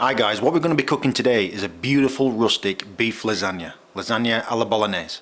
Hi guys, what we're going to be cooking today is a beautiful rustic beef lasagna. Lasagna alla Bolognese.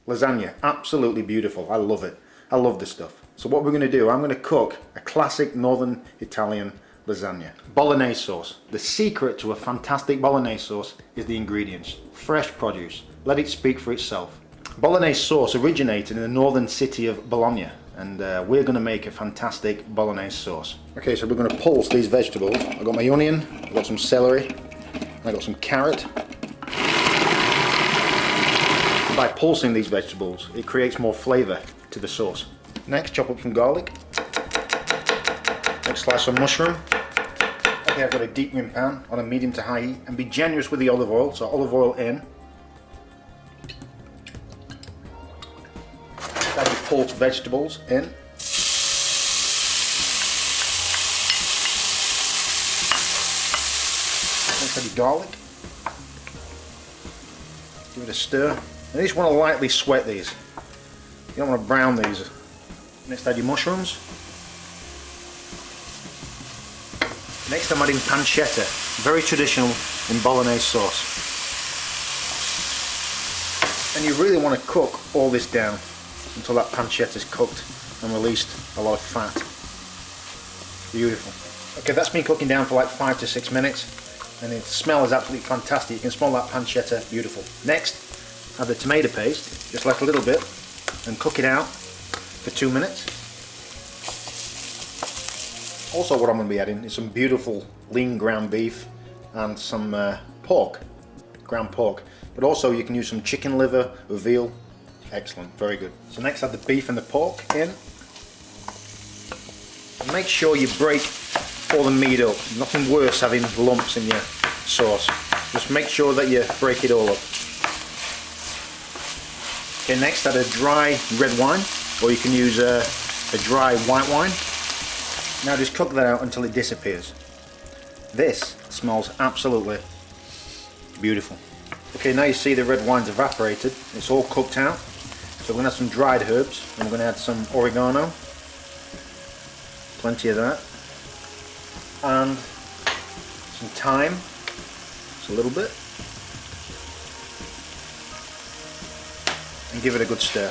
Lasagna, absolutely beautiful. I love it. I love this stuff. So what we're going to do, I'm going to cook a classic northern Italian lasagna. Bolognese sauce. The secret to a fantastic bolognese sauce is the ingredients. Fresh produce. Let it speak for itself. Bolognese sauce originated in the northern city of Bologna, and we're going to make a fantastic bolognese sauce. Okay, so we're going to pulse these vegetables. I've got my onion, I've got some celery, and I've got some carrot. By pulsing these vegetables, it creates more flavour to the sauce. Next, chop up some garlic. Next, slice some mushroom. Okay, I've got a deep rim pan on a medium to high heat, and be generous with the olive oil. So olive oil in. Add your pulsed vegetables in. Next, add your garlic. Give it a stir. You just want to lightly sweat these. You don't want to brown these. Next, add your mushrooms. Next, I'm adding pancetta, very traditional in bolognese sauce. And you really want to cook all this down until that pancetta is cooked and released a lot of fat. Beautiful. Okay, that's been cooking down for like 5 to 6 minutes, and the smell is absolutely fantastic. You can smell that pancetta, beautiful. Next, add the tomato paste, just like a little bit, and cook it out for 2 minutes. Also, what I'm going to be adding is some beautiful lean ground beef and some pork, ground pork. But also you can use some chicken liver or veal. Excellent, very good. So next, add the beef and the pork in. And make sure you break all the meat up. Nothing worse having lumps in your sauce. Just make sure that you break it all up. Okay, next add a dry red wine, or you can use a dry white wine. Now just cook that out until it disappears. This smells absolutely beautiful. Okay, now you see the red wine's evaporated. It's all cooked out. So we're going to add some dried herbs, and we're going to add some oregano. Plenty of that. And some thyme, just a little bit. And give it a good stir.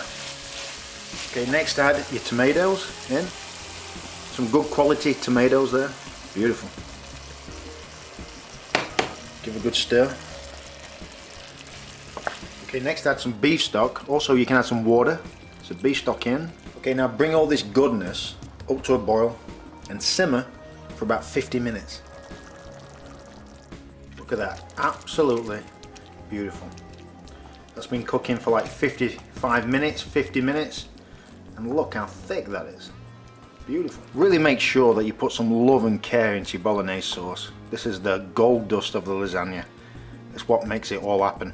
Okay, next add your tomatoes in. Some good quality tomatoes there. Beautiful. Give a good stir. Okay, next add some beef stock. Also you can add some water. So beef stock in. Okay, now bring all this goodness up to a boil and simmer for about 50 minutes. Look at that. Absolutely beautiful. That's been cooking for like 55 minutes, 50 minutes, and look how thick that is. Beautiful. Really make sure that you put some love and care into your bolognese sauce. This is the gold dust of the lasagna. It's what makes it all happen.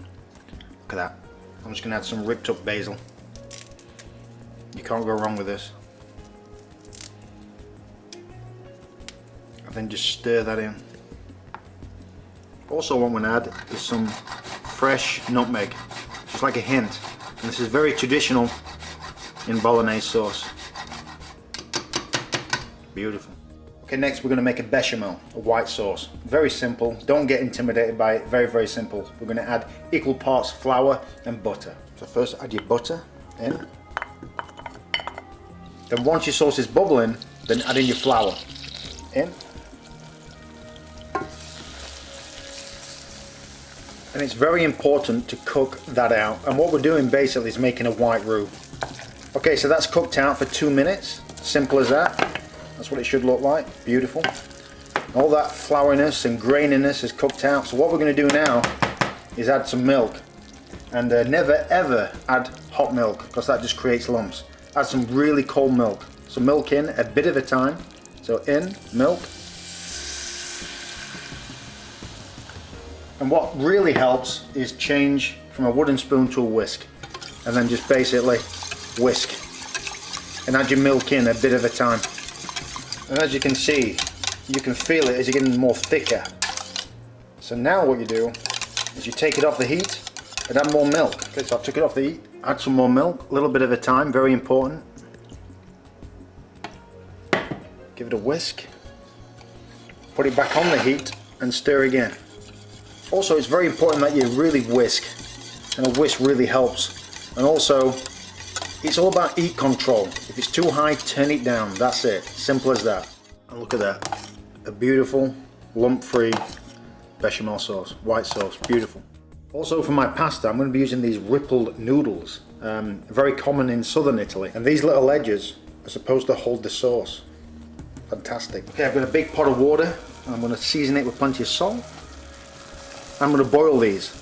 Look at that. I'm just going to add some ripped up basil. You can't go wrong with this. And then just stir that in. Also what I'm going to add is some fresh nutmeg. Just like a hint. And this is very traditional in bolognese sauce. Beautiful. Okay, next we're going to make a bechamel, a white sauce. Very simple. Don't get intimidated by it. Very, very simple. We're going to add equal parts flour and butter. So first add your butter in. Then once your sauce is bubbling, then add in your flour in. And it's very important to cook that out. And what we're doing basically is making a white roux. Okay, so that's cooked out for 2 minutes. Simple as that. That's what it should look like. Beautiful. All that flouriness and graininess is cooked out. So what we're going to do now is add some milk. And never ever add hot milk, because that just creates lumps. Add some really cold milk. So milk in a bit at a time. So in, milk. And what really helps is change from a wooden spoon to a whisk. And then just basically whisk. And add your milk in a bit at a time. And as you can see, You can feel it as you're getting more thicker. So now what you do is you take it off the heat and add more milk. Okay, so I took it off the heat, add some more milk, a little bit at a time, very important. Give it a whisk. Put it back on the heat and stir again. Also, it's very important that you really whisk, and a whisk really helps. And also, it's all about heat control. If it's too high, turn it down. That's it. Simple as that. And look at that. A beautiful, lump-free bechamel sauce, white sauce, beautiful. Also for my pasta, I'm going to be using these rippled noodles, very common in southern Italy. And these little edges are supposed to hold the sauce. Fantastic. Okay, I've got a big pot of water. I'm going to season it with plenty of salt. I'm going to boil these.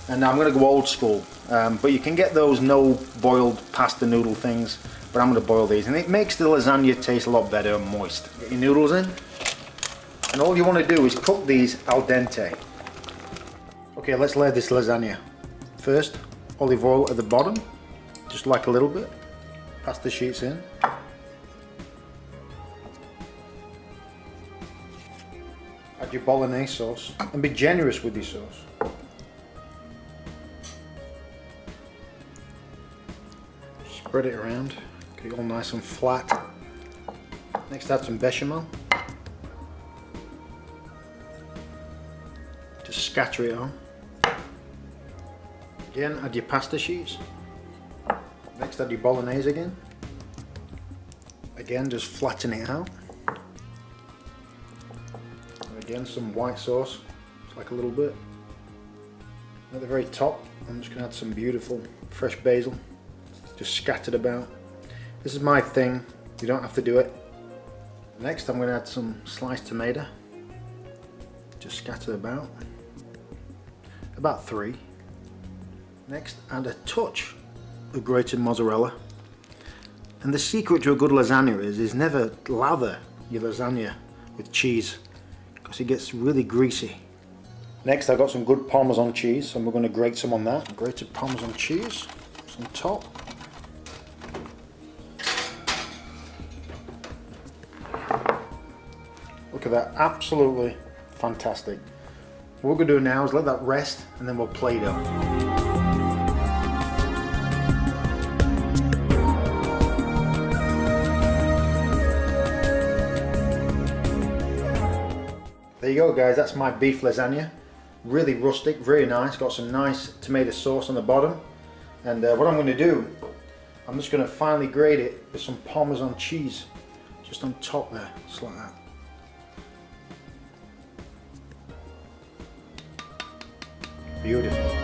And I'm going to go old school. But you can get those no boiled pasta noodle things, but I'm going to boil these. And it makes the lasagna taste a lot better and moist. Get your noodles in. And all you want to do is cook these al dente. Okay, let's layer this lasagna. First, olive oil at the bottom, just like a little bit. Pasta sheets in. Add your bolognese sauce and be generous with your sauce. Spread it around, get it all nice and flat. Next, add some bechamel. Just scatter it on. Again, add your pasta sheets. Next, add your bolognese again. Again, just flatten it out. And again, some white sauce, just like a little bit. At the very top, I'm just going to add some beautiful fresh basil, just scattered about. This is my thing, you don't have to do it. Next, I'm going to add some sliced tomato, just scattered about 3. Next, add a touch of grated mozzarella. And the secret to a good lasagna is never lather your lasagna with cheese, because it gets really greasy. Next, I've got some good Parmesan cheese, so we're going to grate some on that. Grated Parmesan cheese on top. Look at that, absolutely fantastic. What we're going to do now is let that rest and then we'll plate it up. There you go guys, that's my beef lasagna. Really rustic, very nice, got some nice tomato sauce on the bottom. And what I'm going to do, I'm just going to finely grate it with some Parmesan cheese just on top there, just like that. Beautiful.